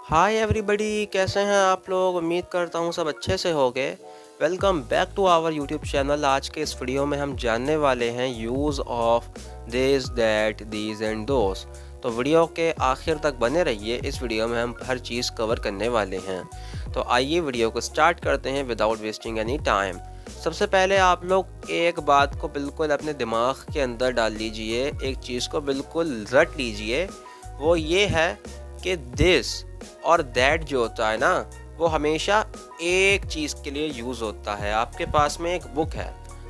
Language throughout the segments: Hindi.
हाय एवरीबॉडी, कैसे हैं आप लोग। उम्मीद करता हूँ सब अच्छे से होंगे। Welcome back to our YouTube channel. आज के इस वीडियो में हम जानने वाले हैं use of this that these and those. तो वीडियो के आखिर तक बने रहिए। इस वीडियो में हम हर चीज़ कवर करने वाले हैं। तो आइए वीडियो को स्टार्ट करते हैं विदाउट वेस्टिंग एनी टाइम। सबसे पहले आप लोग एक बात को बिल्कुल अपने दिमाग के अंदर डाल लीजिए, एक चीज़ को बिल्कुल रट लीजिए। वो ये है कि दिस और दैट जो होता है ना, वो हमेशा एक चीज़ के लिए यूज़ होता है। आपके पास में एक बुक है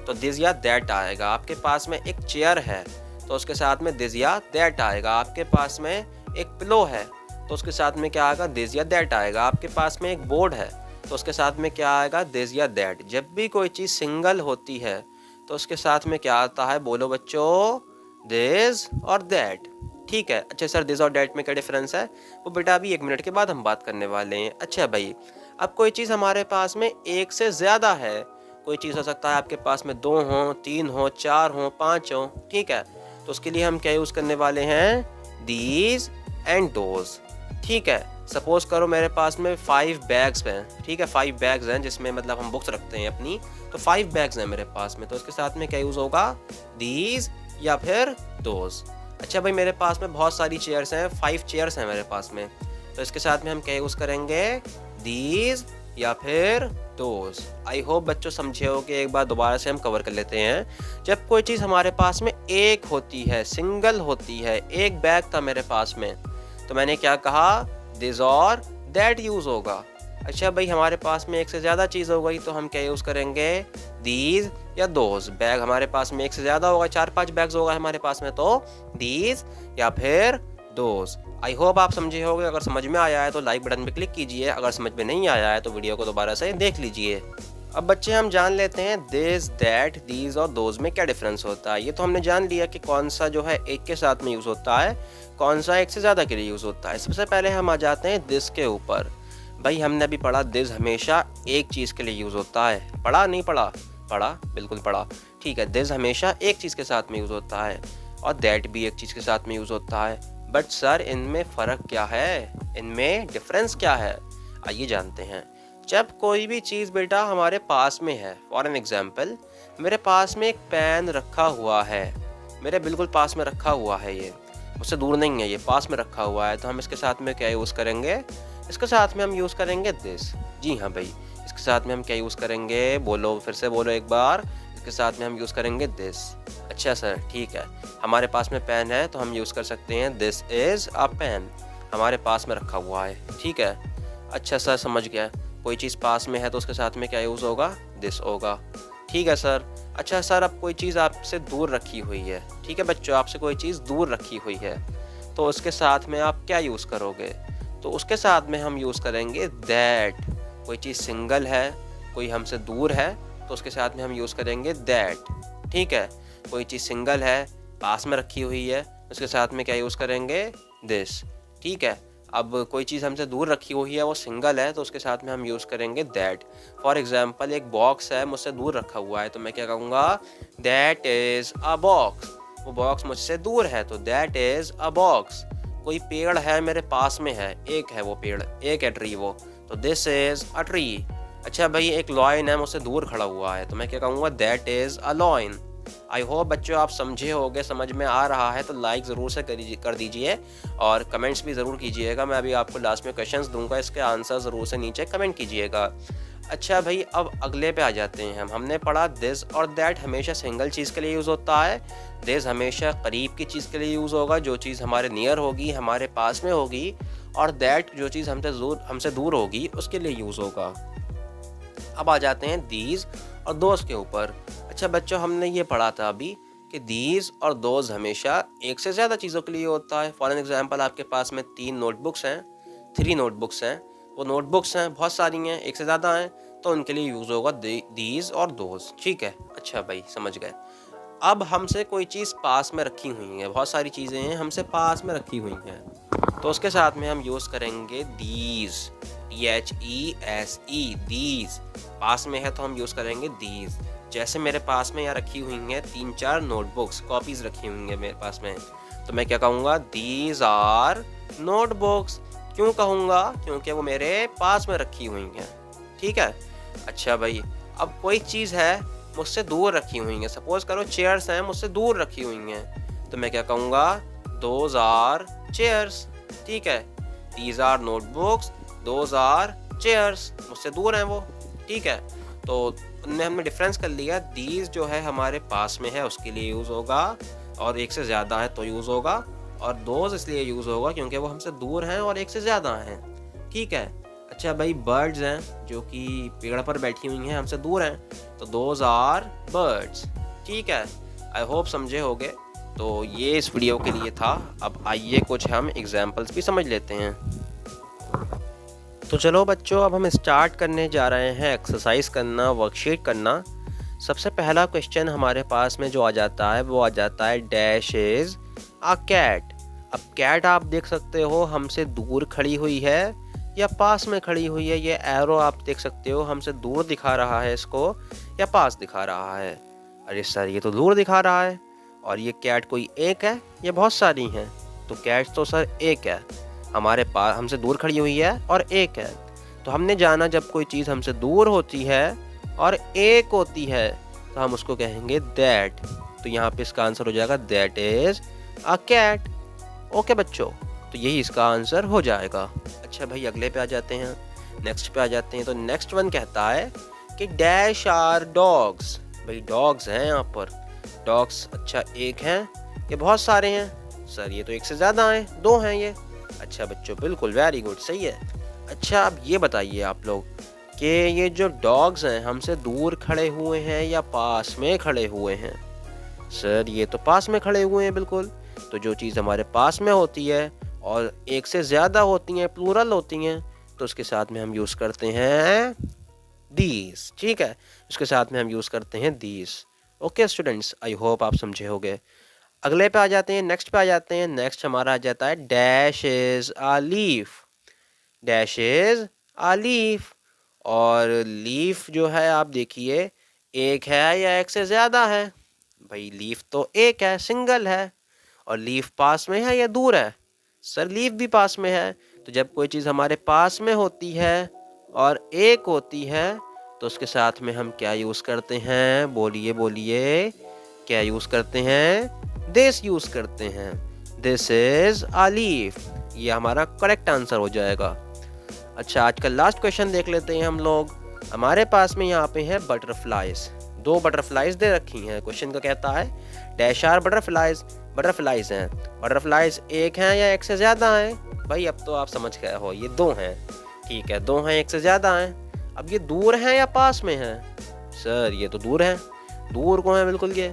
तो दिस या दैट आएगा। आपके पास में एक चेयर है तो उसके साथ में दिस या दैट आएगा। आपके पास में एक पिलो है तो उसके साथ में क्या आएगा, दिस या दैट आएगा। आपके पास में एक बोर्ड है तो उसके साथ में क्या आएगा, दिस या दैट। जब भी कोई चीज़ सिंगल होती है तो उसके साथ में क्या आता है, बोलो बच्चों, दिस और दैट। ठीक है। अच्छा सर, दिस और डैट में क्या डिफरेंस है, वो बेटा अभी 1 मिनट के बाद हम बात करने वाले हैं। अच्छा भाई, अब कोई चीज़ हमारे पास में एक से ज़्यादा है। कोई चीज़ हो सकता है आपके पास में 2 हो, 3 हो, 4 हो, 5 हो। ठीक है, तो उसके लिए हम क्या यूज़ करने वाले हैं, दीज एंड दोज। ठीक है। सपोज करो मेरे पास में 5 बैग्स हैं। ठीक है, 5 बैग्स हैं जिसमें मतलब हम बुक्स रखते हैं अपनी। तो 5 बैग्स हैं मेरे पास में, तो इसके साथ में क्या यूज़ होगा, दीज या फिर दोज। अच्छा भाई, मेरे पास में बहुत सारी चेयर्स हैं, 5 चेयर्स हैं मेरे पास में, तो इसके साथ में हम क्या यूज़ करेंगे, दीज या फिर दोज। आई होप बच्चों समझे हो कि एक बार दोबारा से हम कवर कर लेते हैं। जब कोई चीज़ हमारे पास में एक होती है, सिंगल होती है, एक बैग था मेरे पास में, तो मैंने क्या कहा, दिस और दैट यूज़ होगा। अच्छा भाई, हमारे पास में एक से ज़्यादा चीज़ हो गई तो हम क्या यूज़ करेंगे, दीज या दोज। बैग हमारे पास में एक से ज़्यादा होगा, 4-5 बैग्स होगा हमारे पास में, तो दीज या फिर दोज। आई होप आप समझे होंगे। अगर समझ में आया है तो लाइक बटन पे क्लिक कीजिए, अगर समझ में नहीं आया है तो वीडियो को दोबारा से देख लीजिए। अब बच्चे हम जान लेते हैं दिस दैट दीज और दोज में क्या डिफरेंस होता है। ये तो हमने जान लिया कि कौन सा जो है एक के साथ में यूज़ होता है, कौन सा एक से ज़्यादा के लिए यूज़ होता है। सबसे पहले हम आ जाते हैं दिस के ऊपर। भाई हमने अभी पढ़ा दिस हमेशा एक चीज़ के लिए यूज़ होता है। पढ़ा नहीं पढ़ा, पढ़ा, बिल्कुल पढ़ा। ठीक है, दिस हमेशा एक चीज़ के साथ में यूज़ होता है और दैट भी एक चीज़ के साथ में यूज़ होता है। बट सर, इनमें फ़र्क क्या है, इनमें डिफरेंस क्या है, आइए जानते हैं। जब कोई भी चीज़ बेटा हमारे पास में है, फॉर एन एग्जाम्पल मेरे पास में एक पेन रखा हुआ है, मेरे बिल्कुल पास में रखा हुआ है, ये मुझसे दूर नहीं है, ये पास में रखा हुआ है, तो हम इसके साथ में क्या यूज़ करेंगे, इसके साथ में हम यूज़ करेंगे दिस। जी हाँ भाई, इसके साथ में हम क्या यूज़ करेंगे, बोलो, फिर से बोलो एक बार, इसके साथ में हम यूज़ करेंगे दिस। अच्छा सर, ठीक है, हमारे पास में पेन है तो हम यूज़ कर सकते हैं दिस इज़ अ पेन, हमारे पास में रखा हुआ है। ठीक है। अच्छा सर, समझ गया। कोई चीज़ पास में है तो उसके साथ में क्या यूज़ होगा, दिस होगा। ठीक है सर। अच्छा सर, अब कोई चीज़ आपसे दूर रखी हुई है। ठीक है बच्चों, आपसे कोई चीज़ दूर रखी हुई है तो उसके साथ में आप क्या यूज़ करोगे, तो उसके साथ में हम यूज़ करेंगे दैट। कोई चीज़ सिंगल है, कोई हमसे दूर है, तो उसके साथ में हम यूज़ करेंगे दैट। ठीक है। कोई चीज़ सिंगल है, पास में रखी हुई है, उसके साथ में क्या यूज़ करेंगे, दिस। ठीक है। अब कोई चीज़ हमसे दूर रखी हुई है, वो सिंगल है, तो उसके साथ में हम यूज़ करेंगे दैट। फॉर एग्जाम्पल एक बॉक्स है, मुझसे दूर रखा हुआ है, तो मैं क्या कहूँगा, दैट इज़ अ बॉक्स। वो बॉक्स मुझसे दूर है तो दैट इज़ अ बॉक्स। कोई पेड़ है मेरे पास में है, एक है वो पेड़, एक है ट्री वो, तो दिस इज़ अ ट्री। अच्छा भाई, एक लॉयन है मुझसे दूर खड़ा हुआ है, तो मैं क्या कहूँगा, that is a lion. I hope बच्चों आप समझे होगे, समझ में आ रहा है तो लाइक ज़रूर से कर दीजिए और कमेंट्स भी ज़रूर कीजिएगा। मैं अभी आपको लास्ट में क्वेश्चंस दूंगा, इसके आंसर ज़रूर से नीचे कमेंट कीजिएगा। अच्छा भाई, अब अगले पे आ जाते हैं हम। हमने पढ़ा दिस और दैट हमेशा सिंगल चीज़ के लिए यूज़ होता है, दिस हमेशा करीब की चीज़ के लिए यूज़ होगा, जो चीज़ हमारे नियर होगी, हमारे पास में होगी, और दैट जो चीज़ हमसे दूर होगी उसके लिए यूज़ होगा। अब आ जाते हैं दीज और दोज के ऊपर। अच्छा बच्चों, हमने ये पढ़ा था अभी कि दीज और दोज हमेशा एक से ज़्यादा चीज़ों के लिए होता है। फॉर एन एग्जाम्पल आपके पास में 3 नोटबुक्स हैं, 3 नोटबुक्स हैं, वो नोटबुक्स हैं, बहुत सारी हैं, एक से ज़्यादा हैं, तो उनके लिए यूज़ होगा दीज और दोज। ठीक है। अच्छा भाई, समझ गए। अब हमसे कोई चीज़ पास में रखी हुई है, बहुत सारी चीज़ें हैं हमसे पास में रखी हुई हैं, तो उसके साथ में हम यूज़ करेंगे दीज, THESE, दीज। पास में है तो हम यूज़ करेंगे दीज। जैसे मेरे पास में यहाँ रखी हुई हैं 3-4 नोटबुक्स, कॉपीज़ रखी हुई हैं मेरे पास में, तो मैं क्या कहूँगा, दीज आर नोटबुक्स। क्यों कहूँगा? क्योंकि वो मेरे पास में रखी हुई हैं, ठीक है। अच्छा भाई, अब कोई चीज़ है मुझसे दूर रखी हुई है, सपोज़ करो चेयर्स हैं मुझसे दूर रखी हुई हैं, तो मैं क्या कहूँगा? दोज़ आर चेयर्स, ठीक है। These are notebooks, those are chairs, मुझसे दूर हैं वो, ठीक है। तो उनमें हमने डिफरेंस कर लिया, दीज जो है हमारे पास में है उसके लिए यूज़ होगा, और एक से ज़्यादा है तो यूज़ होगा, और दोज़ इसलिए यूज़ होगा क्योंकि वो हमसे दूर हैं और एक से ज़्यादा हैं, ठीक है। अच्छा भाई, बर्ड्स हैं जो कि पेड़ पर बैठी हुई हैं, हमसे दूर हैं, तो दोज़ आर बर्ड्स, ठीक है। आई होप समझे होगे। तो ये इस वीडियो के लिए था। अब आइए कुछ हम एग्जाम्पल्स भी समझ लेते हैं। तो चलो बच्चों, अब हम स्टार्ट करने जा रहे हैं एक्सरसाइज करना, वर्कशीट करना। सबसे पहला क्वेश्चन हमारे पास में जो आ जाता है वो आ जाता है डैश इज़ अ कैट। अब कैट आप देख सकते हो हमसे दूर खड़ी हुई है या पास में खड़ी हुई है। ये एरो आप देख सकते हो हमसे दूर दिखा रहा है इसको या पास दिखा रहा है। अरे सर, ये तो दूर दिखा रहा है। और ये कैट कोई एक है या बहुत सारी हैं? तो कैट तो सर एक है, हमारे पास हमसे दूर खड़ी हुई है और एक है। तो हमने जाना जब कोई चीज़ हमसे दूर होती है और एक होती है तो हम उसको कहेंगे दैट। तो यहाँ पे इसका आंसर हो जाएगा that is a cat. Okay बच्चों, तो यही इसका आंसर हो जाएगा। अच्छा भाई, अगले पे आ जाते हैं, नेक्स्ट पे आ जाते हैं। तो नेक्स्ट वन कहता है कि डैश आर डॉग्स। भाई डॉग्स हैं यहाँ पर, डॉग्स अच्छा एक हैं ये बहुत सारे हैं? सर ये तो एक से ज़्यादा हैं, दो हैं ये। अच्छा बच्चों, बिल्कुल वेरी गुड, सही है। अच्छा, अब ये बताइए आप लोग कि ये जो डॉग्स हैं हमसे दूर खड़े हुए हैं या पास में खड़े हुए हैं? सर ये तो पास में खड़े हुए हैं, बिल्कुल। तो जो चीज़ हमारे पास में होती है और एक से ज़्यादा होती हैं, प्लूरल होती हैं, तो उसके साथ में हम यूज़ करते हैं दीज, ठीक है। उसके साथ में हम यूज़ करते हैं these. Okay students, I hope आप समझे होंगे। अगले पे आ जाते हैं, नेक्स्ट पे आ जाते हैं। नेक्स्ट हमारा आ जाता है dash is a leaf. Dash is a leaf. और लीफ जो है आप देखिए एक है या एक से ज़्यादा है? भाई लीफ तो एक है, सिंगल है। और लीफ पास में है या दूर है? सर लीफ भी पास में है। तो जब कोई चीज़ हमारे पास में होती है और एक होती है तो उसके साथ में हम क्या यूज़ करते हैं? बोलिए बोलिए, क्या यूज़ करते हैं? दिस यूज़ करते हैं। This is a leaf. ये हमारा करेक्ट आंसर हो जाएगा। अच्छा, आज का लास्ट क्वेश्चन देख लेते हैं हम लोग। हमारे पास में यहाँ पे है बटरफ्लाइज। दो बटरफ्लाइज दे रखी हैं। क्वेश्चन का कहता है डैश आर बटरफ्लाइज। बटरफ्लाइज हैं, बटरफ्लाइज एक हैं या एक से ज़्यादा हैं? भाई अब तो आप समझ गए हो, ये दो हैं, ठीक है, दो हैं, एक से ज़्यादा हैं। अब ये दूर हैं या पास में हैं? सर ये तो दूर हैं, दूर को हैं बिल्कुल ये।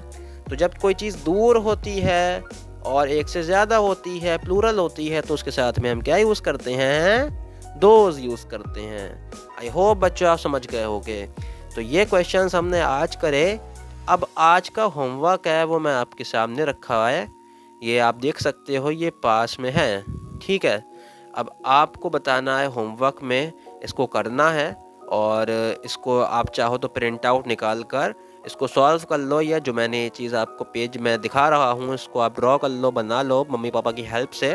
तो जब कोई चीज़ दूर होती है और एक से ज़्यादा होती है, प्लूरल होती है, तो उसके साथ में हम क्या यूज़ करते हैं? दोज यूज़ करते हैं। आई होप बच्चों आप समझ गए होंगे। तो ये क्वेश्चंस हमने आज करे। अब आज का होमवर्क है वो मैं आपके सामने रखा है, ये आप देख सकते हो, ये पास में है, ठीक है। अब आपको बताना है होमवर्क में, इसको करना है और इसको आप चाहो तो प्रिंट आउट निकाल कर इसको सॉल्व कर लो, या जो मैंने ये चीज़ आपको पेज में दिखा रहा हूँ इसको आप ड्रॉ कर लो, बना लो मम्मी पापा की हेल्प से।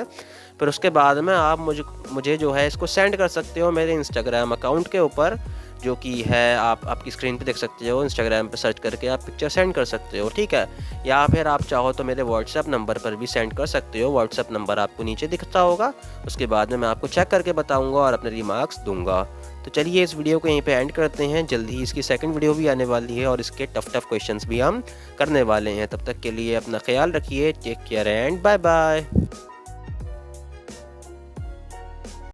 फिर उसके बाद में आप मुझे जो है इसको सेंड कर सकते हो मेरे इंस्टाग्राम अकाउंट के ऊपर, जो कि है आपकी स्क्रीन पे देख सकते हो। इंस्टाग्राम पे सर्च करके आप पिक्चर सेंड कर सकते हो, ठीक है। या फिर आप चाहो तो मेरे व्हाट्सएप नंबर पर भी सेंड कर सकते हो। व्हाट्सएप नंबर आपको नीचे दिखता होगा, उसके बाद में मैं आपको चेक करके बताऊंगा और अपने रिमार्क्स दूंगा। तो चलिए इस वीडियो को यहीं पे एंड करते हैं। जल्दी ही इसकी सेकंड वीडियो भी आने वाली है और इसके टफ क्वेश्चंस भी हम करने वाले हैं। तब तक के लिए अपना ख्याल रखिए। Take care and bye bye.